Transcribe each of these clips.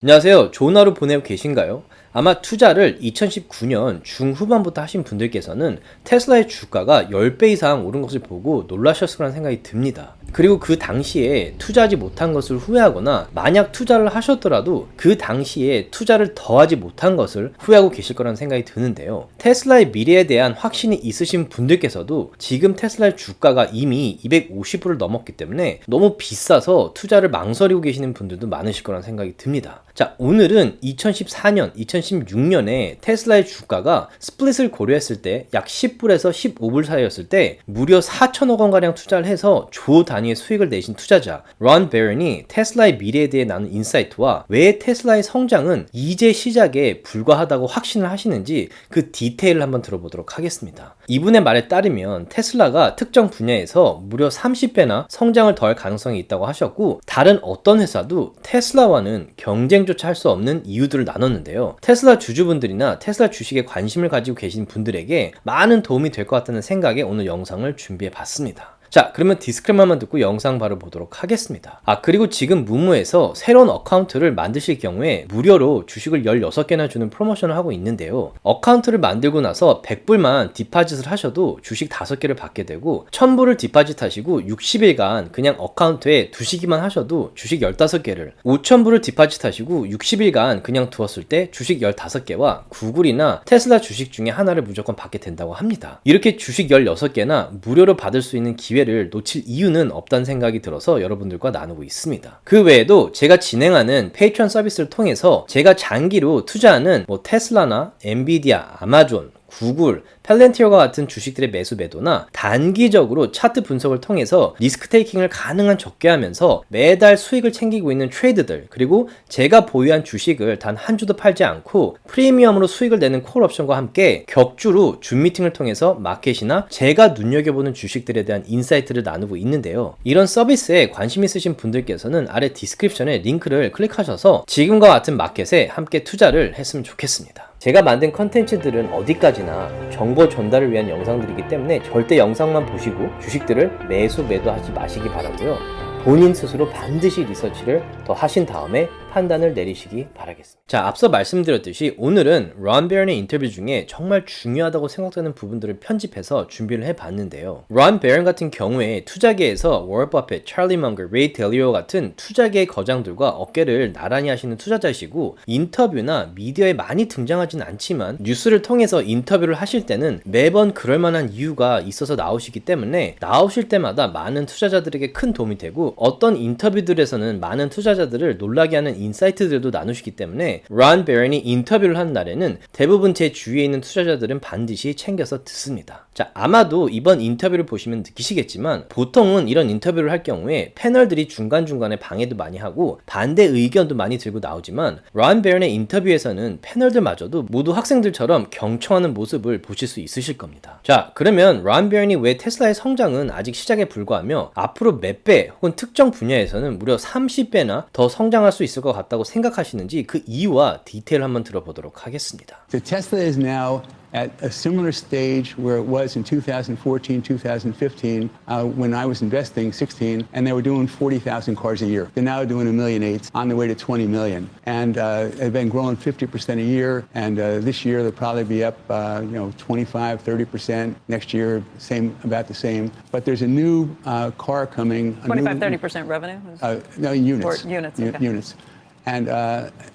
안녕하세요. 좋은 하루 보내고 계신가요? 아마 투자를 2019년 중후반부터 하신 분들께서는 테슬라의 주가가 10배 이상 오른 것을 보고 놀라셨을 거라는 생각이 듭니다. 그리고 그 당시에 투자하지 못한 것을 후회하거나 만약 투자를 하셨더라도 그 당시에 투자를 더 하지 못한 것을 후회하고 계실 거라는 생각이 드는데요. 테슬라의 미래에 대한 확신이 있으신 분들께서도 지금 테슬라의 주가가 이미 250불을 넘었기 때문에 너무 비싸서 투자를 망설이고 계시는 분들도 많으실 거라는 생각이 듭니다. 자, 오늘은 2014년, 2016년에 테슬라의 주가가 스플릿을 고려했을 때 약 10불에서 15불 사이였을 때 무려 4천억 원가량 투자를 해서 조 단위의 수익을 내신 투자자 론 베런이 테슬라의 미래에 대해 나눈 인사이트와 왜 테슬라의 성장은 이제 시작에 불과하다고 확신을 하시는지 그 디테일을 한번 들어보도록 하겠습니다. 이분의 말에 따르면 테슬라가 특정 분야에서 무려 30배나 성장을 더할 가능성이 있다고 하셨고 다른 어떤 회사도 테슬라와는 경쟁조차 할 수 없는 이유들을 나눴는데요. 테슬라 주주분들이나 테슬라 주식에 관심을 가지고 계신 분들에게 많은 도움이 될 것 같다는 생각에 오늘 영상을 준비해 봤습니다. 자, 그러면 디스크레이머만 듣고 영상 바로 보도록 하겠습니다. 그리고 지금 무무에서 새로운 어카운트를 만드실 경우에 무료로 주식을 16개나 주는 프로모션을 하고 있는데요. 어카운트를 만들고 나서 100불만 디파짓을 하셔도 주식 5개를 받게 되고 1000불을 디파짓 하시고 60일간 그냥 어카운트에 두시기만 하셔도 주식 15개를 5000불을 디파짓 하시고 60일간 그냥 두었을 때 주식 15개와 구글이나 테슬라 주식 중에 하나를 무조건 받게 된다고 합니다. 이렇게 주식 16개나 무료로 받을 수 있는 기회를 놓칠 이유는 없다는 생각이 들어서 여러분들과 나누고 있습니다. 그 외에도 제가 진행하는 페이트런 서비스를 통해서 제가 장기로 투자하는 테슬라나 엔비디아, 아마존, 구글, 펠렌티어와 같은 주식들의 매수 매도나 단기적으로 차트 분석을 통해서 리스크 테이킹을 가능한 적게 하면서 매달 수익을 챙기고 있는 트레이드들, 그리고 제가 보유한 주식을 단 한 주도 팔지 않고 프리미엄으로 수익을 내는 콜 옵션과 함께 격주로 줌 미팅을 통해서 마켓이나 제가 눈여겨보는 주식들에 대한 인사이트를 나누고 있는데요. 이런 서비스에 관심 있으신 분들께서는 아래 디스크립션에 링크를 클릭하셔서 지금과 같은 마켓에 함께 투자를 했으면 좋겠습니다. 제가 만든 컨텐츠들은 어디까지나 정보 전달을 위한 영상들이기 때문에 절대 영상만 보시고 주식들을 매수 매도하지 마시기 바라고요. 본인 스스로 반드시 리서치를 더 하신 다음에 판단을 내리시기 바라겠습니다. 자, 앞서 말씀드렸듯이 오늘은 론 베런의 인터뷰 중에 정말 중요하다고 생각되는 부분들을 편집해서 준비를 해봤는데요. 론 베런 같은 경우에 투자계에서 워런 버핏, 찰리 멍거, 레이 델리오 같은 투자계의 거장들과 어깨를 나란히 하시는 투자자시고 인터뷰나 미디어에 많이 등장하진 않지만 뉴스를 통해서 인터뷰를 하실 때는 매번 그럴 만한 이유가 있어서 나오시기 때문에 나오실 때마다 많은 투자자들에게 큰 도움이 되고 어떤 인터뷰들에서는 많은 투자자들을 놀라게 하는 인사이트들도 나누시기 때문에 론 베런이 인터뷰를 한 날에는 대부분 제 주위에 있는 투자자들은 반드시 챙겨서 듣습니다. 자, 아마도 이번 인터뷰를 보시면 느끼시겠지만 보통은 이런 인터뷰를 할 경우에 패널들이 중간중간에 방해도 많이 하고 반대 의견도 많이 들고 나오지만 론 베런의 인터뷰에서는 패널들마저도 모두 학생들처럼 경청하는 모습을 보실 수 있으실 겁니다. 자, 그러면 론 베런이 왜 테슬라의 성장은 아직 시작에 불과하며 앞으로 몇 배 혹은 특정 분야에서는 무려 30배나 더 성장할 수 있을 것 같다고 생각하시는지 그 이유와 디테일 한번 들어보도록 하겠습니다. So Tesla is now at a similar stage where it was in 2014, 2015, when I was investing 16, and they were doing 40,000 cars a year. They're now doing 1.8 million, on their way to 20 million. And they've been growing 50% a year, and this year they'll probably be up, 25, 30%. Next year, about the same. But there's a new car coming. 25, 30% revenue? No, units. Or units, okay. Units. And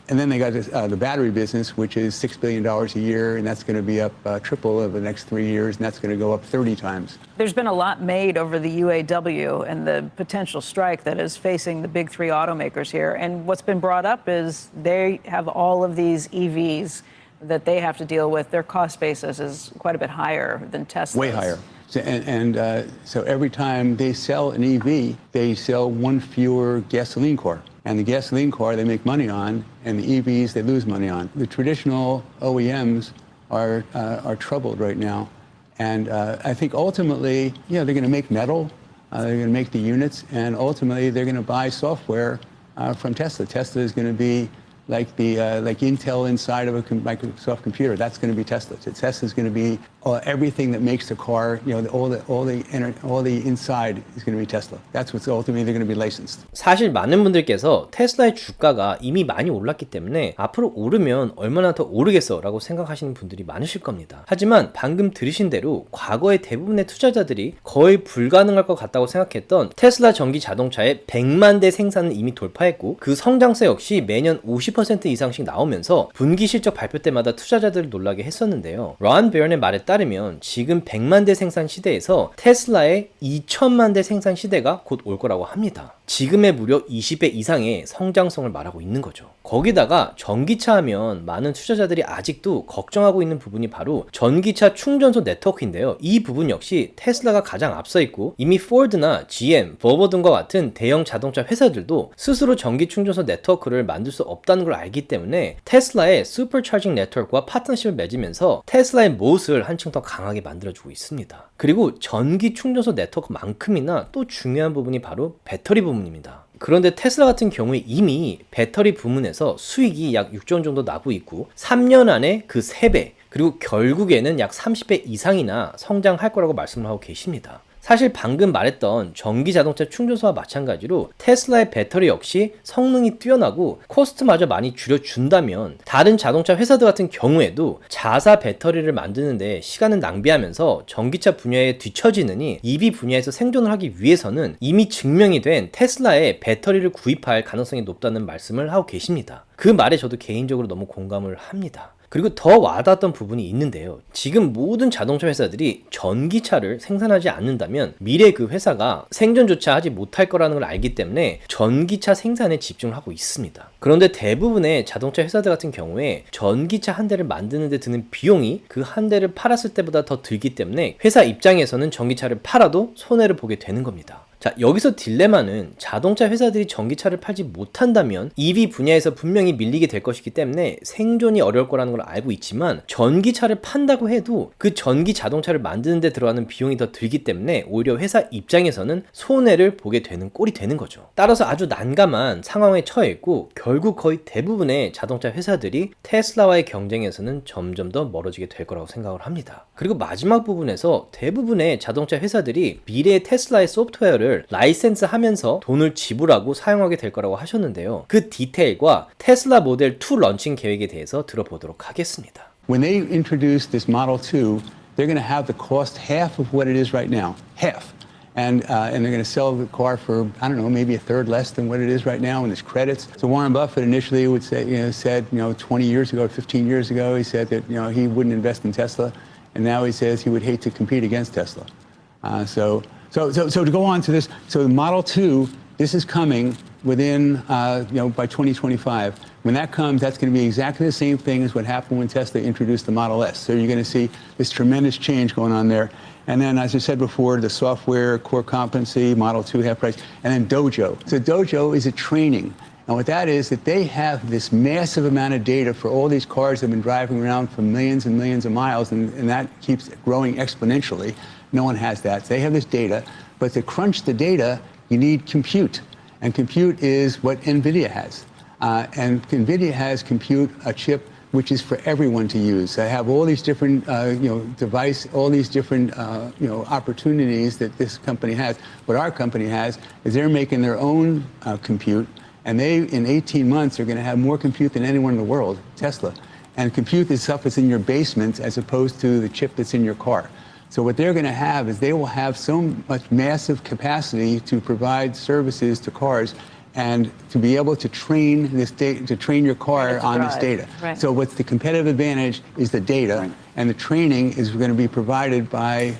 then they got the battery business, which is $6 billion a year, and that's going to be up triple over the next 3 years, and that's going to go up 30 times. There's been a lot made over the UAW and the potential strike that is facing the big three automakers here. And what's been brought up is they have all of these EVs that they have to deal with. Their cost basis is quite a bit higher than Tesla's. Way higher. So every time they sell an EV, they sell one fewer gasoline car. And the gasoline car they make money on, and the EVs they lose money on. The traditional OEMs are troubled right now. And I think ultimately, they're going to make metal, they're going to make the units, and ultimately they're going to buy software from Tesla. Tesla is going to be like Intel inside of a Microsoft computer. That's going to be Tesla. So Tesla's going to be everything that makes the car. All the inside is going to be Tesla. That's what's ultimately they're going to be licensed. 사실 많은 분들께서 테슬라의 주가가 이미 많이 올랐기 때문에 앞으로 오르면 얼마나 더 오르겠어 라고 생각하시는 분들이 많으실 겁니다. 하지만 방금 들으신 대로 과거의 대부분의 투자자들이 거의 불가능할 것 같다고 생각했던 테슬라 전기 자동차의 100만 대 생산은 이미 돌파했고 그 성장세 역시 매년 50% 이상씩 나오면서 분기 실적 발표 때마다 투자자들을 놀라게 했었는데요. 런 베런의 말에 따르면 지금 100만 대 생산 시대에서 테슬라의 2천만 대 생산 시대가 곧 올 거라고 합니다. 지금의 무려 20배 이상의 성장성을 말하고 있는 거죠. 거기다가 전기차 하면 많은 투자자들이 아직도 걱정하고 있는 부분이 바로 전기차 충전소 네트워크인데요. 이 부분 역시 테슬라가 가장 앞서 있고 이미 포드나 GM, 버버 등과 같은 대형 자동차 회사들도 스스로 전기 충전소 네트워크를 만들 수 없다는 걸 알기 때문에 테슬라의 슈퍼차징 네트워크와 파트너십을 맺으면서 테슬라의 모습을 한층 더 강하게 만들어주고 있습니다. 그리고 전기 충전소 네트워크만큼이나 또 중요한 부분이 바로 배터리 부분입니다. 그런데 테슬라 같은 경우에 이미 배터리 부문에서 수익이 약 6조 원 정도 나고 있고 3년 안에 그 3배 그리고 결국에는 약 30배 이상이나 성장할 거라고 말씀을 하고 계십니다. 사실 방금 말했던 전기 자동차 충전소와 마찬가지로 테슬라의 배터리 역시 성능이 뛰어나고 코스트마저 많이 줄여준다면 다른 자동차 회사들 같은 경우에도 자사 배터리를 만드는데 시간을 낭비하면서 전기차 분야에 뒤처지느니 EV 분야에서 생존을 하기 위해서는 이미 증명이 된 테슬라의 배터리를 구입할 가능성이 높다는 말씀을 하고 계십니다. 그 말에 저도 개인적으로 너무 공감을 합니다. 그리고 더 와닿았던 부분이 있는데요. 지금 모든 자동차 회사들이 전기차를 생산하지 않는다면 미래 그 회사가 생존조차 하지 못할 거라는 걸 알기 때문에 전기차 생산에 집중을 하고 있습니다. 그런데 대부분의 자동차 회사들 같은 경우에 전기차 한 대를 만드는 데 드는 비용이 그 한 대를 팔았을 때보다 더 들기 때문에 회사 입장에서는 전기차를 팔아도 손해를 보게 되는 겁니다. 자, 여기서 딜레마는 자동차 회사들이 전기차를 팔지 못한다면 EV 분야에서 분명히 밀리게 될 것이기 때문에 생존이 어려울 거라는 걸 알고 있지만 전기차를 판다고 해도 그 전기 자동차를 만드는 데 들어가는 비용이 더 들기 때문에 오히려 회사 입장에서는 손해를 보게 되는 꼴이 되는 거죠. 따라서 아주 난감한 상황에 처해 있고 결국 거의 대부분의 자동차 회사들이 테슬라와의 경쟁에서는 점점 더 멀어지게 될 거라고 생각을 합니다. 그리고 마지막 부분에서 대부분의 자동차 회사들이 미래의 테슬라의 소프트웨어를 라이센스 하면서 돈을 지불하고 사용하게 될 거라고 하셨는데요. 그 디테일과 테슬라 모델 2 런칭 계획에 대해서 들어보도록 하겠습니다. When they introduce this Model 2, they're going to have the cost half of what it is right now, half. And they're going to sell the car for, I don't know, maybe a third less than what it is right now, and there's credits. So Warren Buffett initially would say, said 20 years ago, 15 years ago, he said that he wouldn't invest in Tesla, and now he says he would hate to compete against Tesla. So to go on to this, so the Model 2, this is coming within, by 2025. When that comes, that's going to be exactly the same thing as what happened when Tesla introduced the Model S. So you're going to see this tremendous change going on there. And then, as I said before, the software, core competency, Model 2 half price, and then Dojo. So Dojo is a training. And what that is, that they have this massive amount of data for all these cars that have been driving around for millions and millions of miles, and that keeps growing exponentially. No one has that. So they have this data, but to crunch the data, you need compute. And compute is what NVIDIA has. And NVIDIA has compute, a chip, which is for everyone to use. They have all these different, device, all these different, opportunities that this company has. What our company has is they're making their own compute, and they, in 18 months, are going to have more compute than anyone in the world, Tesla. And compute is stuff that's in your basement as opposed to the chip that's in your car. So what they're going to have is they will have so much massive capacity to provide services to cars and to be able to train this data, to train your car on this data. Right. So what's the competitive advantage is the data, right. And the training is going to be provided by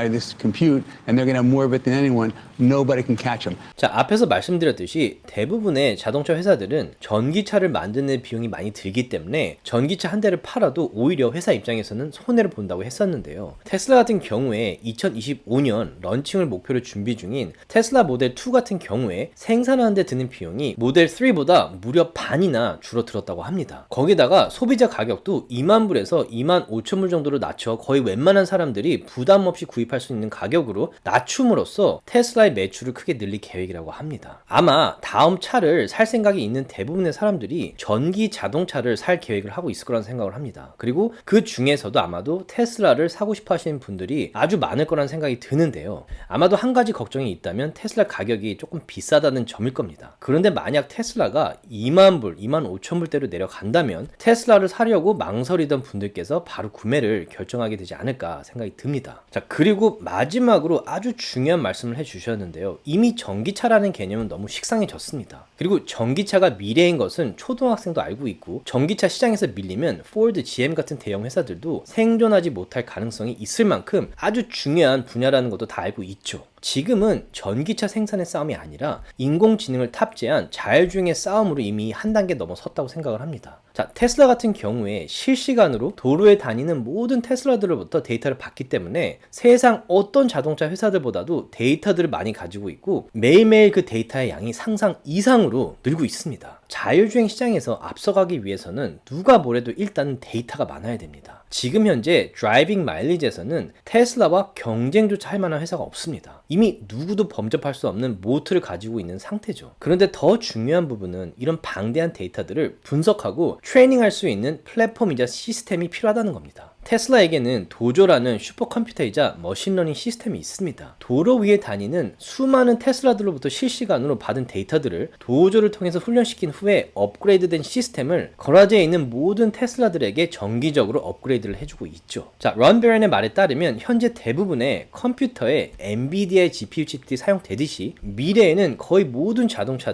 this compute, and they're going to have more of it than anyone. Nobody can catch them. 자, 앞에서 말씀드렸듯이 대부분의 자동차 회사들은 전기차를 만드는 비용이 많이 들기 때문에 전기차 한 대를 팔아도 오히려 회사 입장에서는 손해를 본다고 했었는데요. 테슬라 같은 경우에 2025년 런칭을 목표로 준비 중인 테슬라 모델 2 같은 경우에 생산하는 사는데 드는 비용이 모델 3보다 무려 반이나 줄어들었다고 합니다. 거기다가 소비자 가격도 2만 불에서 2만 5천 불 정도로 낮춰 거의 웬만한 사람들이 부담 없이 구입할 수 있는 가격으로 낮춤으로써 테슬라의 매출을 크게 늘릴 계획이라고 합니다. 아마 다음 차를 살 생각이 있는 대부분의 사람들이 전기 자동차를 살 계획을 하고 있을 거라는 생각을 합니다. 그리고 그 중에서도 아마도 테슬라를 사고 싶어 하시는 분들이 아주 많을 거라는 생각이 드는데요. 아마도 한 가지 걱정이 있다면 테슬라 가격이 조금 비싸다는 점일 겁니다. 그런데 만약 테슬라가 2만 불, 2만 5천 불대로 내려간다면 테슬라를 사려고 망설이던 분들께서 바로 구매를 결정하게 되지 않을까 생각이 듭니다. 자, 그리고 마지막으로 아주 중요한 말씀을 해주셨는데요. 이미 전기차라는 개념은 너무 식상해졌습니다. 그리고 전기차가 미래인 것은 초등학생도 알고 있고 전기차 시장에서 밀리면 포드, GM 같은 대형 회사들도 생존하지 못할 가능성이 있을 만큼 아주 중요한 분야라는 것도 다 알고 있죠. 지금은 전기차 생산의 싸움이 아니라 인공지능을 탑재한 자율주행의 싸움으로 이미 한 단계 넘어섰다고 생각을 합니다. 자, 테슬라 같은 경우에 실시간으로 도로에 다니는 모든 테슬라들로부터 데이터를 받기 때문에 세상 어떤 자동차 회사들보다도 데이터들을 많이 가지고 있고 매일매일 그 데이터의 양이 상상 이상으로 늘고 있습니다. 자율주행 시장에서 앞서가기 위해서는 누가 뭐래도 일단은 데이터가 많아야 됩니다. 지금 현재 드라이빙 마일리지에서는 테슬라와 경쟁조차 할 만한 회사가 없습니다. 이미 누구도 범접할 수 없는 모트를 가지고 있는 상태죠. 그런데 더 중요한 부분은 이런 방대한 데이터들을 분석하고 트레이닝할 수 있는 플랫폼이자 시스템이 필요하다는 겁니다. 테슬라에게는 도조라는 슈퍼컴퓨터이자 머신러닝 시스템이 있습니다. 도로 위에 다니는 수많은 테슬라들로부터 실시간으로 받은 데이터들을 도조를 통해서 훈련시킨 후에 업그레이드된 시스템을 거라지에 있는 모든 테슬라들에게 정기적으로 업그레이드를 해주고 있죠. 자, 런 베런의 말에 따르면 현재 대부분의 컴퓨터에 엔비디아의 GPU 칩들이 사용되듯이 미래에는 거의 모든 자동차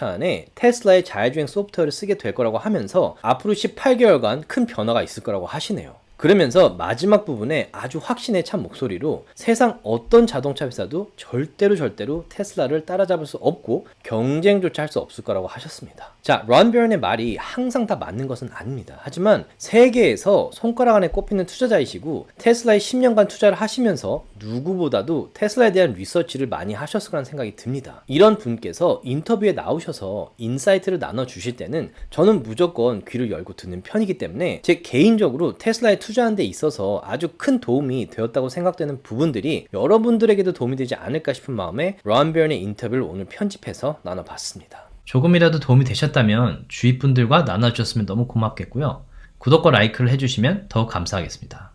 안에 테슬라의 자율주행 소프트웨어를 쓰게 될 거라고 하면서 앞으로 18개월간 큰 변화가 있을 거라고 하시네요. 그러면서 마지막 부분에 아주 확신에 찬 목소리로 세상 어떤 자동차 회사도 절대로 테슬라를 따라잡을 수 없고 경쟁조차 할 수 없을 거라고 하셨습니다. 자, 런 베런의 말이 항상 다 맞는 것은 아닙니다. 하지만 세계에서 손가락 안에 꼽히는 투자자이시고 테슬라에 10년간 투자를 하시면서 누구보다도 테슬라에 대한 리서치를 많이 하셨을 거라는 생각이 듭니다. 이런 분께서 인터뷰에 나오셔서 인사이트를 나눠주실 때는 저는 무조건 귀를 열고 듣는 편이기 때문에 제 개인적으로 테슬라에 투자하는 데 있어서 아주 큰 도움이 되었다고 생각되는 부분들이 여러분들에게도 도움이 되지 않을까 싶은 마음에 런 베런의 인터뷰를 오늘 편집해서 나눠봤습니다. 조금이라도 도움이 되셨다면 주위 분들과 나눠주셨으면 너무 고맙겠고요. 구독과 라이크를 해주시면 더욱 감사하겠습니다.